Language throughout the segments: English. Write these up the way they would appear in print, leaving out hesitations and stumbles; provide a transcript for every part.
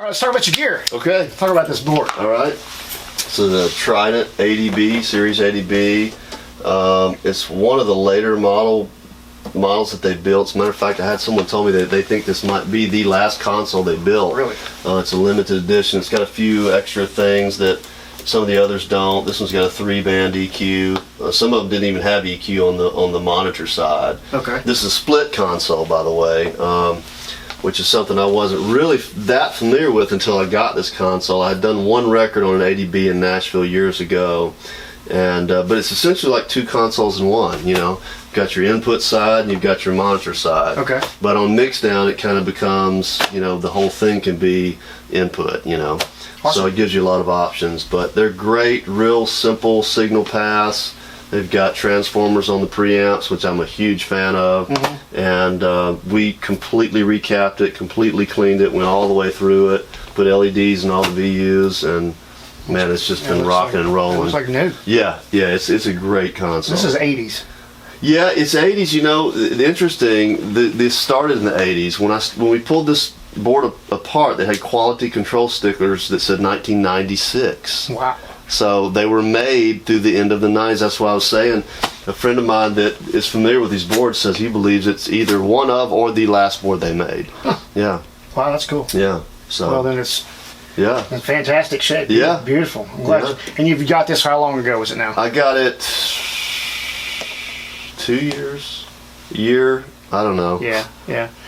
let's talk about your gear. Okay. Talk about this board. All right. So the Trident 80B, Series 80B. It's one of the later models that they built. As a matter of fact, I had someone tell me that they think this might be the last console they built. Really? It's a limited edition. It's got a few extra things that some of the others don't. This one's got a 3-band EQ. Some of them didn't even have EQ on the monitor side. Okay. This is a split console, by the way, which is something I wasn't really that familiar with until I got this console. I had done one record on an 80B in Nashville years ago, and but it's essentially like two consoles in one. You know, you've got your input side and you've got your monitor side. Okay. But on mixdown, it kind of becomes, you know, the whole thing can be input. You know. Awesome. So it gives you a lot of options, but they're great, real simple signal pass. They've got transformers on the preamps, which I'm a huge fan of, and we completely recapped it, completely cleaned it, went all the way through it, put LEDs in all the VUs, and man, it's just been rocking and rolling. It looks like new. Yeah, it's a great console. This is 80s. Yeah, it's 80s. You know, interesting. This started in the 80s when we pulled this board apart. They had quality control stickers that said 1996. Wow. So they were made through the end of the 90s. That's what I was saying. A friend of mine that is familiar with these boards says he believes it's either one of or the last board they made. Huh. Yeah. Wow, that's cool. Yeah. So. Well, then it's yeah. in fantastic shape. Yeah. Beautiful. I'm glad and you've got this. How long ago was it now? I got it 2 years, year. I don't know. Yeah.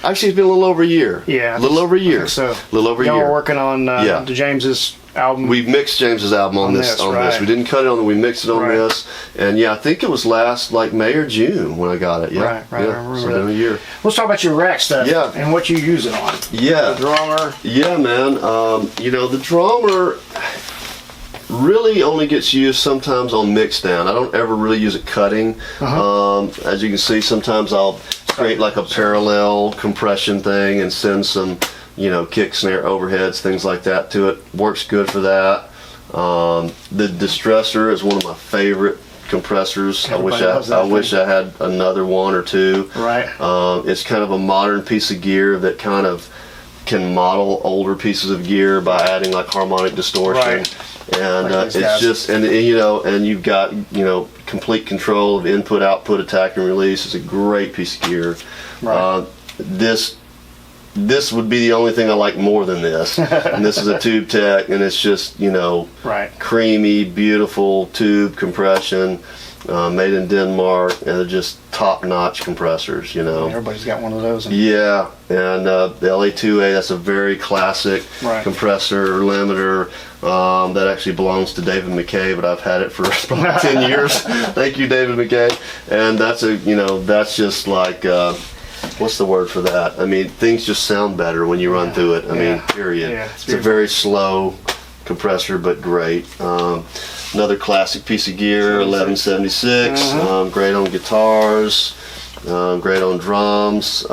Actually, it's been a little over a year. Yeah. A little over a year. So. A little over a year. Y'all were working on the James's album. We mixed James's album on this. We didn't cut it on. We mixed it on this, and yeah, I think it was last like May or June when I got it. Yeah, right. Yeah. I remember so it's been a year. Let's talk about your rack stuff. Yeah. And what you use it on. Yeah. The drummer. Yeah, man. You know, the drummer really only gets used sometimes on mixdown. I don't ever really use it cutting. As you can see, sometimes I'll create like a parallel compression thing and send some, you know, kick, snare, overheads, things like that to it. Works good for that. The distressor is one of my favorite compressors. I wish I had another one or two. Right. It's kind of a modern piece of gear that kind of can model older pieces of gear by adding like harmonic distortion. Right. And like it's just, and you know, and you've got, you know, complete control of input, output, attack, and release. It's a great piece of gear. Right. This would be the only thing I like more than this. And this is a Tube Tech, and it's just, you know, creamy, beautiful tube compression, made in Denmark, and they're just top-notch compressors, you know. Everybody's got one of those. Yeah, and the LA2A, that's a very classic compressor limiter that actually belongs to David McKay, but I've had it for probably 10 years. Thank you, David McKay. And that's a, you know, that's just like, what's the word for that? I mean, things just sound better when you run through it. I mean, period. Yeah, it's a very slow compressor, but great. Another classic piece of gear, 1176, great on guitars, great on drums,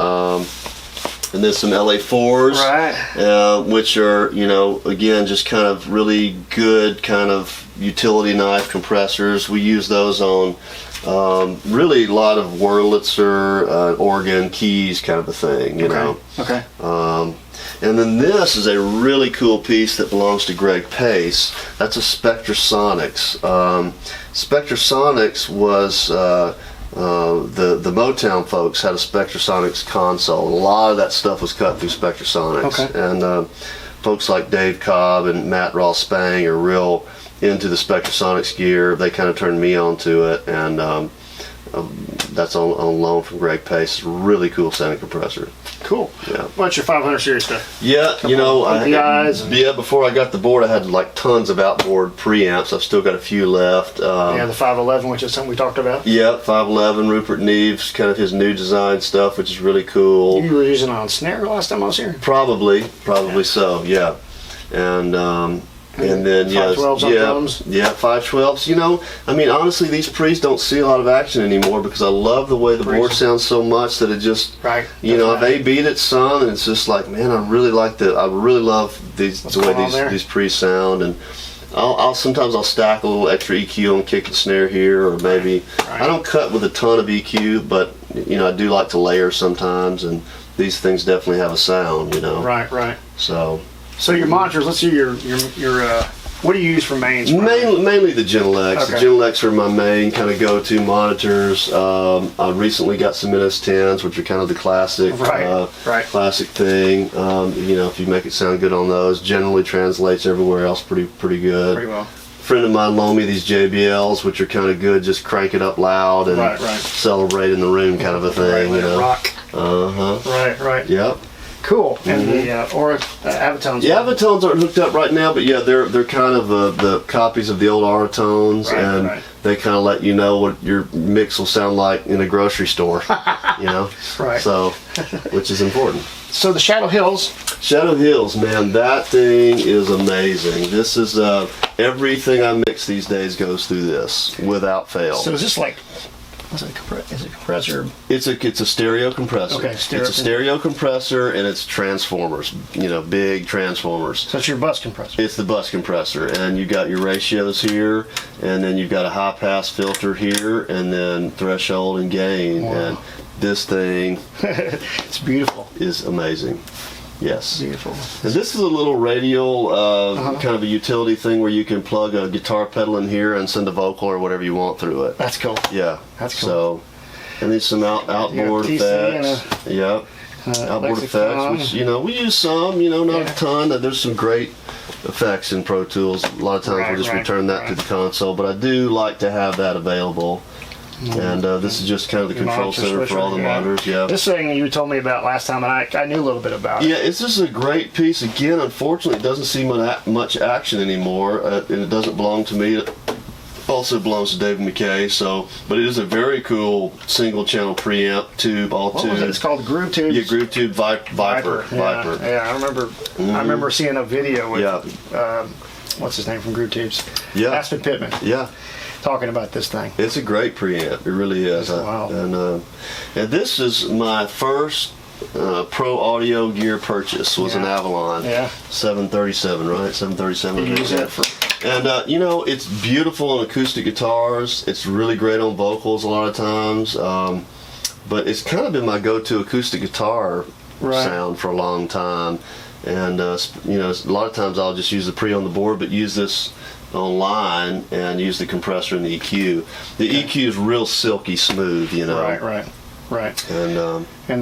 and then some LA4s, which are, you know, again, just kind of really good kind of utility knife compressors. We use those on really a lot of Wurlitzer, organ, keys kind of a thing, you know. Okay. And then this is a really cool piece that belongs to Greg Pace. That's a Spectrasonics. Spectrasonics was the Motown folks had a Spectrasonics console. A lot of that stuff was cut through Spectrasonics. And folks like Dave Cobb and Matt Ross Spang are real into the Spectrasonics gear. They kind of turned me onto it, and that's on loan from Greg Pace. Really cool sounding compressor. Cool. Yeah. What's your 500 series stuff? Yeah, you know, before I got the board, I had like tons of outboard preamps. I've still got a few left. The 511, which is something we talked about. Yeah, 511, Rupert Neve's kind of his new design stuff, which is really cool. You were using it on snare last time I was here? Probably so, yeah. And then 512s on drums. Yeah, 512s. You know, I mean, honestly, these pre's don't see a lot of action anymore because I love the way the board sounds so much that it just, you know, I've A-B'd it some, and it's just like, man, I really love the way these pre's sound, and I'll sometimes stack a little extra EQ on kick and snare here, or maybe I don't cut with a ton of EQ, but you know, I do like to layer sometimes, and these things definitely have a sound, you know. Right. So. So your monitors, let's see your what do you use for mains? Mainly the Genelex. Okay. The Genelex are my main kind of go-to monitors. I recently got some NS10s, which are kind of the classic, classic thing. You know, if you make it sound good on those, generally translates everywhere else pretty good. Pretty well. A friend of mine loaned me these JBLs, which are kind of good. Just crank it up loud and celebrate in the room, kind of a thing. You know. Rock. Right. Yep. Cool. And the Avatones. The Avatones aren't hooked up right now, but yeah, they're kind of the copies of the old Aratones, and they kind of let you know what your mix will sound like in a grocery store, you know. So, which is important. So the Shadow Hills. Shadow Hills, man, that thing is amazing. This is everything I mix these days goes through this without fail. So is this like? Is it a compressor? It's a stereo compressor. Okay, it's a stereo compressor, and it's transformers. You know, big transformers. So it's your bus compressor. It's the bus compressor, and you got your ratios here, and then you've got a high pass filter here, and then threshold and gain. Wow. And this thing, it's beautiful. Is amazing. Yes. Beautiful. And this is a little radial kind of a utility thing where you can plug a guitar pedal in here and send a vocal or whatever you want through it. That's cool. Yeah. That's cool. So, and there's some outboard effects. Yep. Outboard effects, which, you know, we use some, you know, not a ton. There's some great effects in Pro Tools. A lot of times we'll just return that to the console, but I do like to have that available. And this is just kind of the control center for all the monitors. Yeah. This thing you told me about last time, and I knew a little bit about it. Yeah, it's just a great piece. Again, unfortunately, it doesn't see much action anymore, and it doesn't belong to me. It also belongs to David McKay. So, but it is a very cool single-channel preamp tube, all tube. What was it? It's called Groove Tube. Yeah, Groove Tube Viper. Yeah, I remember. I remember seeing a video with what's his name from Groove Tubes? Yeah, Aspen Pittman. Yeah. Talking about this thing. It's a great preamp. It really is. Wow. And this is my first pro audio gear purchase. Was an Avalon. Yeah. 737, right? 737. You use that for. And you know, it's beautiful on acoustic guitars. It's really great on vocals a lot of times. But it's kind of been my go-to acoustic guitar sound for a long time. And you know, a lot of times I'll just use the pre on the board, but use this online and use the compressor and the EQ. The EQ is real silky smooth, you know. Right. And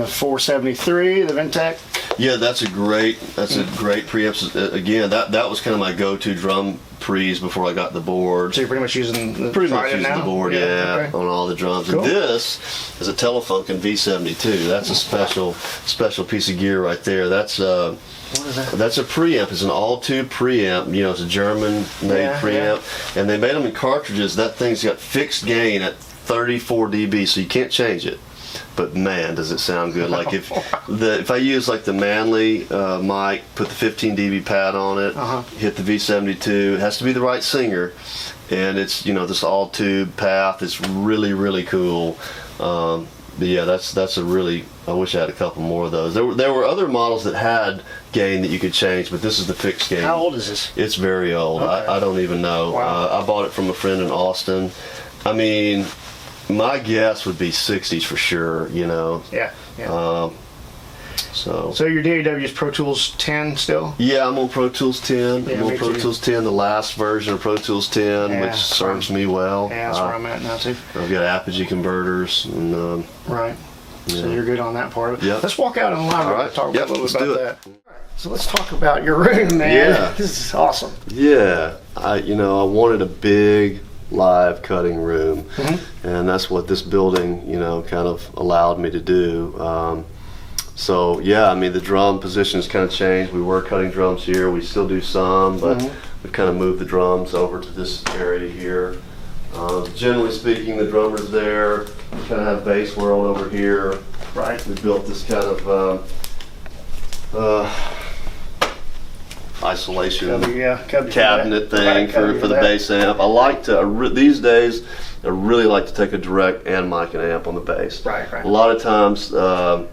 the 473, the Ventec. Yeah, that's a great preamp. Again, that was kind of my go-to drum pre's before I got the board. So you're pretty much using the the board, on all the drums. Cool. And this is a Telefunken V72. That's a special piece of gear right there. That's what is that? That's a preamp. It's an all-tube preamp. You know, it's a German-made preamp, and they made them in cartridges. That thing's got fixed gain at 34 dB, so you can't change it. But man, does it sound good! Like if I use like the Manley mic, put the 15 dB pad on it, hit the V72. It has to be the right singer, and it's, you know, this all-tube path. It's really cool. But yeah, that's a really. I wish I had a couple more of those. There were other models that had gain that you could change, but this is the fixed gain. How old is this? It's very old. Okay. I don't even know. Wow. I bought it from a friend in Austin. I mean, my guess would be 60s for sure. You know. Yeah. So your DAW is Pro Tools 10 still? Yeah, I'm on Pro Tools 10. Yeah, I'm on Pro Tools 10, the last version of Pro Tools 10, which serves me well. Yeah, that's where I'm at now too. I've got Apogee converters and. So you're good on that part of it. Yep. Let's walk out in the library and talk a little bit about that. So let's talk about your room, man. Yeah. This is awesome. Yeah. I wanted a big live cutting room, and that's what this building, you know, kind of allowed me to do. So yeah, I mean, the drum positions kind of changed. We were cutting drums here. We still do some, but we kind of moved the drums over to this area here. Generally speaking, the drummer's there. We kind of have bass world over here. Right. We built this kind of isolation cabinet thing for the bass amp. I like to these days. I really like to take a direct and mic and amp on the bass. Right. A lot of times, a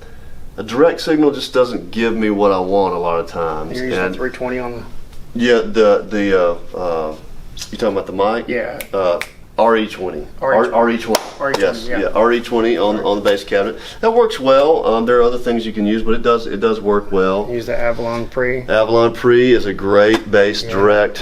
direct signal just doesn't give me what I want. A lot of times. You're using 320 on the. Yeah, you talking about the mic? Yeah. RE20. RE20. RE20, yes, yeah. RE20 on the bass cabinet. That works well. There are other things you can use, but it does work well. Use the Avalon Pre. Avalon Pre is a great bass direct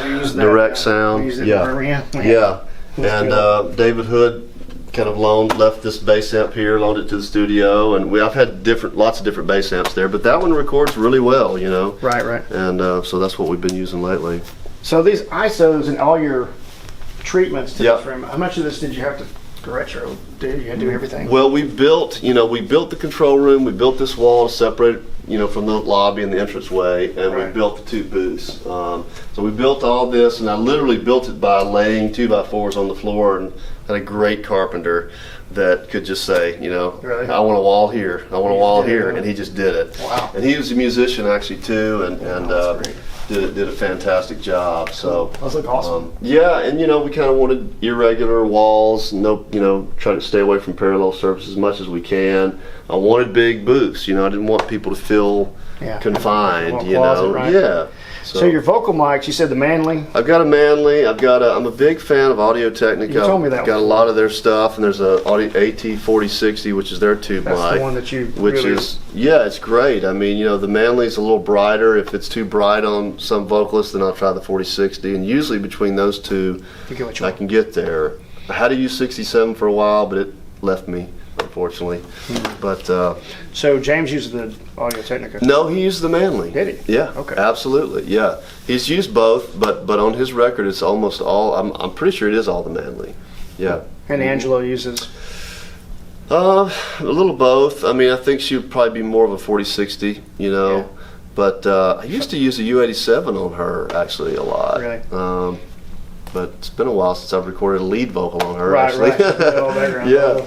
sound. We use it yeah, in Birmingham. yeah. And David Hood kind of left this bass amp here, loaned it to the studio, and I've had lots of different bass amps there, but that one records really well, you know. Right. And so that's what we've been using lately. So these ISOs and all your treatments to this room, how much of this did you have to retro do? You had to do everything? Well, we built the control room, we built this wall to separate it, from the lobby and the entranceway, and we built the 2 booths. So we built all this, and I literally built it by laying 2x4s on the floor, and had a great carpenter that could just say, Really? I want a wall here, I want a wall here, and he just did it. Wow. And he was a musician actually too, and did a fantastic job. So those look awesome. Yeah, and we kind of wanted irregular walls, try to stay away from parallel surfaces as much as we can. I wanted big booths, I didn't want people to feel confined, Closet, right? Yeah. So your vocal mics, you said the Manley. I've got a Manley. I'm a big fan of Audio Technica. You told me that. I've got a lot of their stuff, and there's a Audio AT4060, which is their tube mic. That's the one that you. It's great. I mean, the Manley's a little brighter. If it's too bright on some vocalists, then I'll try the 4060. And usually between those two, I can get there. I had to use 67 for a while, but it left me, unfortunately. But so James uses the Audio Technica. no, he used the Manley. Did he? Yeah. Okay. Absolutely. Yeah. He's used both, but on his record, it's almost all. I'm pretty sure it is all the Manley. Yeah. And Angelo uses. A little both. I mean, I think she would probably be more of a 4060. Yeah. But I used to use a U87 on her actually a lot. Really? But it's been a while since I've recorded a lead vocal on her. Right. Actually. Yeah.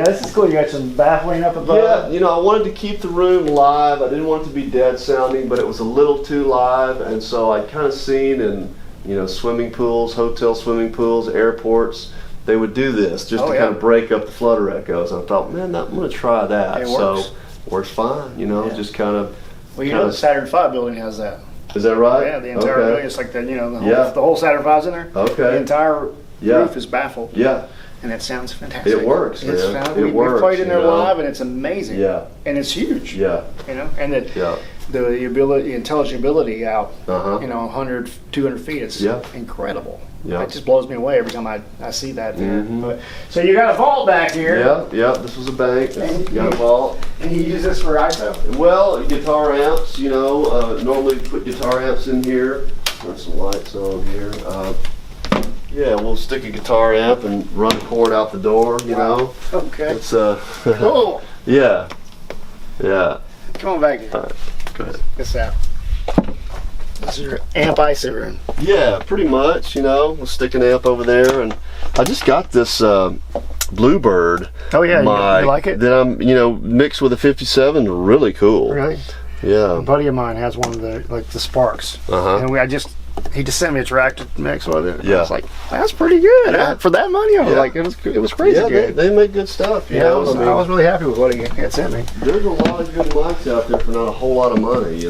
This is cool. You got some baffling up above. Yeah, I wanted to keep the room live. I didn't want it to be dead sounding, but it was a little too live, and so I'd kind of seen in swimming pools, hotel swimming pools, airports, they would do this just to kind of break up the flutter echoes. And I thought, man, I'm going to try that. It works. So works fine, just kind of. Well, the Saturn V building has that. Is that right? Yeah, the entire building is like that. The whole Saturn V's in there. Okay. The entire roof is baffled. Yeah. And it sounds fantastic. It works, man. It works. We played in there live, and it's amazing. Yeah. And it's huge. Yeah. And the ability, intelligibility out, 100, 200 feet. It's incredible. Yeah. It just blows me away every time I see that there. But, so you got a vault back here. Yeah. This was a bank. Got a vault. And you use this for ISO? Well, guitar amps. Normally put guitar amps in here. Turn some lights on here. We'll stick a guitar amp and run a cord out the door. Wow. Okay. It's cool. Yeah. Come on back here. All right. Go ahead. This out. This is your amp ISO room. Yeah, pretty much. We'll stick an amp over there, and I just got this Bluebird. Oh yeah, you like it? That I'm, mixed with a 57. Really cool. Really? Yeah. A buddy of mine has one of the Sparks, and he just sent me a track to mix with it. Yeah. I was like, that's pretty good for that money. I was like, it was crazy good. They make good stuff. I was really happy with what he had sent me. There's a lot of good mics out there for not a whole lot of money.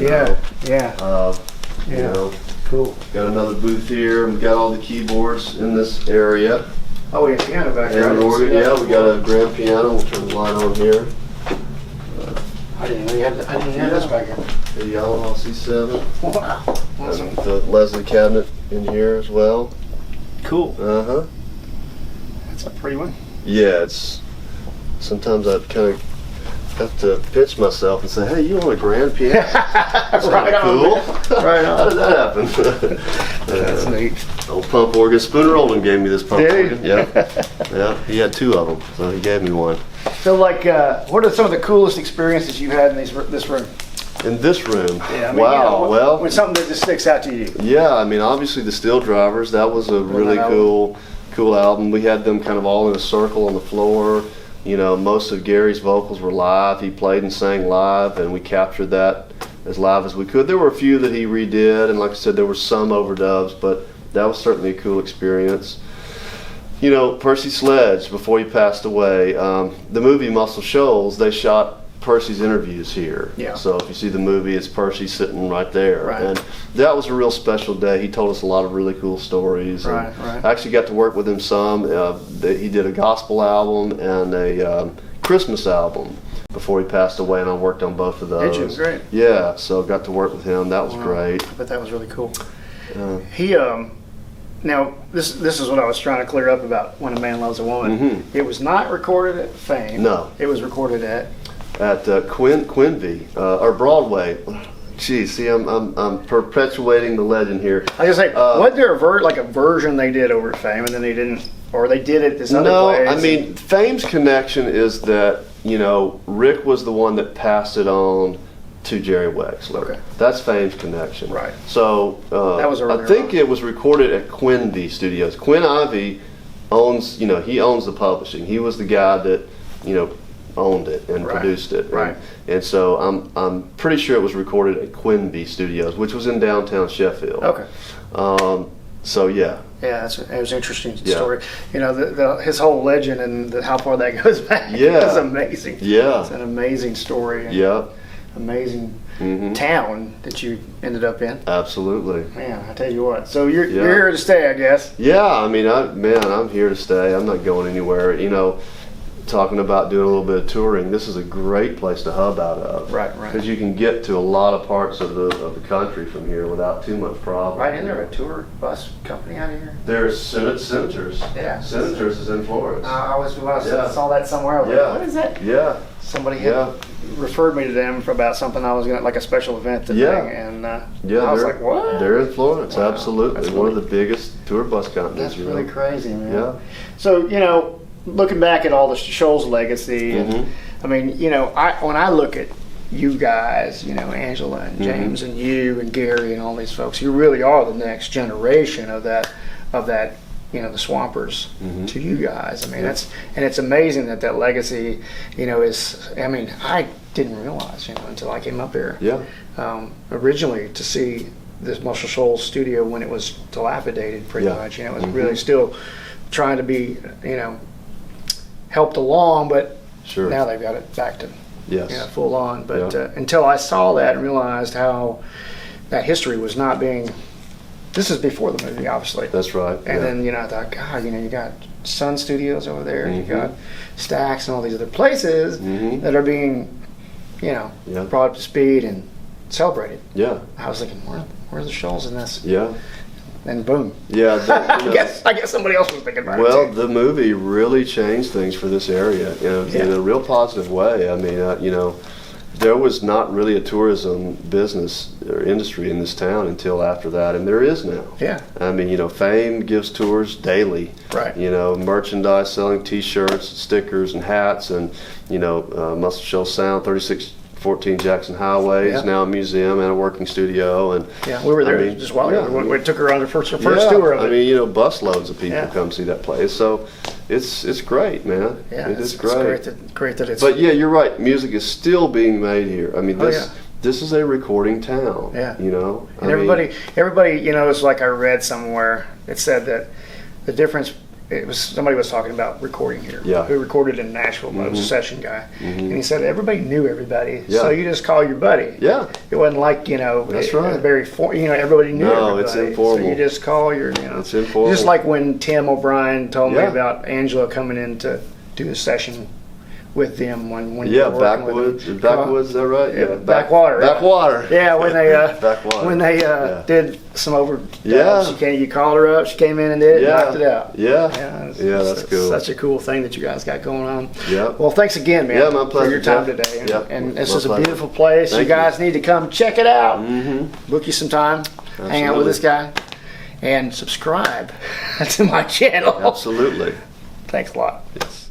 Cool. Got another booth here. We've got all the keyboards in this area. Oh, we got a piano back there. And an organ. We got a grand piano. We'll turn the light on here. I didn't know you had this back here. The Yamaha C7. Wow. Awesome. And the Leslie cabinet in here as well. Cool. That's a pretty one. Yeah, sometimes I kind of have to pinch myself and say, hey, you want a grand piano? That's right cool. Right on. How did that happen? That's neat. Old pump organ. Spooner Oldham gave me this pump organ. Yeah. He had 2 of them, so he gave me one. So, what are some of the coolest experiences you've had in this room? In this room? Yeah. Wow. When something that just sticks out to you. Yeah. Obviously the Steel Drivers. That was a really cool album. We had them kind of all in a circle on the floor. Most of Gary's vocals were live. He played and sang live, and we captured that as live as we could. There were a few that he redid, and like I said, there were some overdubs, but that was certainly a cool experience. Percy Sledge, before he passed away, the movie Muscle Shoals, they shot Percy's interviews here. Yeah. So if you see the movie, it's Percy sitting right there. Right. And that was a real special day. He told us a lot of really cool stories. Right, And right. I actually got to work with him some. He did a gospel album and a Christmas album before he passed away, and I worked on both of those. Did you? Great. Yeah, so got to work with him. That was great. I bet that was really cool. Uh, He now this is what I was trying to clear up about When a Man Loves a Woman. Mhm. It was not recorded at Fame. No. It was recorded at Quinn V or Broadway. Geez, see, I'm perpetuating the legend here. I was like, wasn't there a version they did over at Fame, and then they didn't, or they did it this other No, place? I mean, Fame's connection is that, you know, Rick was the one that passed it on to Jerry Wexler. Okay. That's Fame's connection. Right. So That was I earlier think on. it was recorded at Quinn V Studios. Quinn Ivy owns, you know, he owns the publishing. He was the guy that, you know, owned it and Right. produced it. Right. And so I'm pretty sure it was recorded at Quinn V Studios, which was in downtown Sheffield. Okay. So yeah. Yeah, it was an interesting Yeah. story. You know, his whole legend and how far that goes back Yeah. is amazing. Yeah. It's an amazing story. And Yeah. amazing Mhm. town that you ended up in. Absolutely. Man, I tell you what. So you're Yeah. here to stay, I guess. Yeah, I mean, I'm here to stay. I'm not going anywhere. You know, talking about doing a little bit of touring, this is a great place to hub out of. Right, right. Because you can get to a lot of parts of the country from here without too much problem. Right, in there a tour bus company out of here. There's Senators. Yeah. Senators is in Florence. I Yeah. saw that somewhere. I was Yeah. like, what is that? Yeah. Somebody had Yeah. referred me to them for about something I was going to, like a special event thing. Yeah. And Yeah, I was they're, like, what? They're in Florence, Wow. absolutely. That's One of really- the biggest tour bus companies. That's you really know? crazy, man. Yeah. So, you know, looking back at all the Shoals legacy, and, Mhm. I mean, you know, when I look at you guys, you know, Angela and Mm-hmm. James and you and Gary and all these folks, you really are the next generation of that, you know, the Swampers Mhm. to you guys. I mean, Yeah. it's amazing that legacy, you know, is, I mean, I didn't realize, you know, until I came up here. Yeah. Originally to see this Muscle Shoals studio when it was dilapidated pretty Yeah. much, you know, it was Mhm. really still trying to be, you know, helped along, but Sure. now they've got it back to, Yes. you know, full on. But Yeah. until I saw that and realized how that history was not being, this is before the movie, obviously. That's right. And yeah. then, you know, I thought, God, you know, you got Sun Studios over there, Mhm. you got Stax and all these other places Mhm. that are being, you know, Yeah. brought up to speed and celebrated. Yeah. I was thinking, where's the Shoals in this? Yeah. And boom. Yeah. You know, I guess somebody else was thinking about well, it too. the movie really changed things for this area, you know, in Yeah. a real positive way. I mean, you know, there was not really a tourism business or industry in this town until after that, and there is now. Yeah. I mean, you know, Fame gives tours daily. Right. You know, merchandise, selling T-shirts, stickers, and hats, and you know, Muscle Shoals Sound, 3614 Jackson Highway is Yeah. now a museum and a working studio, and Yeah, we were there I mean, just a while ago. yeah. We took her on the first yeah, tour of it. I mean, you know, busloads of people Yeah. come see that place, so it's great, man. yeah, it is it's great. great that it's. But yeah, you're right. Music is still being made here. I mean, Oh, this yeah. this is a recording town. Yeah. You know, and I mean, everybody, you know, it's like I read somewhere. It said that the difference. It was somebody was talking about recording here. Yeah. Who recorded in Nashville? It was a session guy, and he said everybody knew everybody. Yeah. So you just call your buddy. Yeah. It wasn't like, you know, That's right. you know, everybody knew No, everybody. it's informal. So you just call your, you know. It's informal. Just like when Tim O'Brien told me Yeah. about Angela coming in to do a session with them when you Yeah, were working with backwoods. them. Backwoods, is that right? Yeah, backwater. Backwater. Yeah, when they Backwater. when they Yeah. did some over. Yeah. You called her up. She came in and did it. Yeah. Knocked it out. Yeah. it's- Yeah, it's- that's it's cool. Such a cool thing that you guys got going on. Yeah. Well, thanks again, man. Yeah, my for pleasure, your time Jeff. today. And, Yeah, and this my is a pleasure. beautiful place. Thank you guys need to come check it out. Mm-hmm. Book you some time. Hang out with this guy, and subscribe to my channel. Absolutely. Thanks a lot. Yes.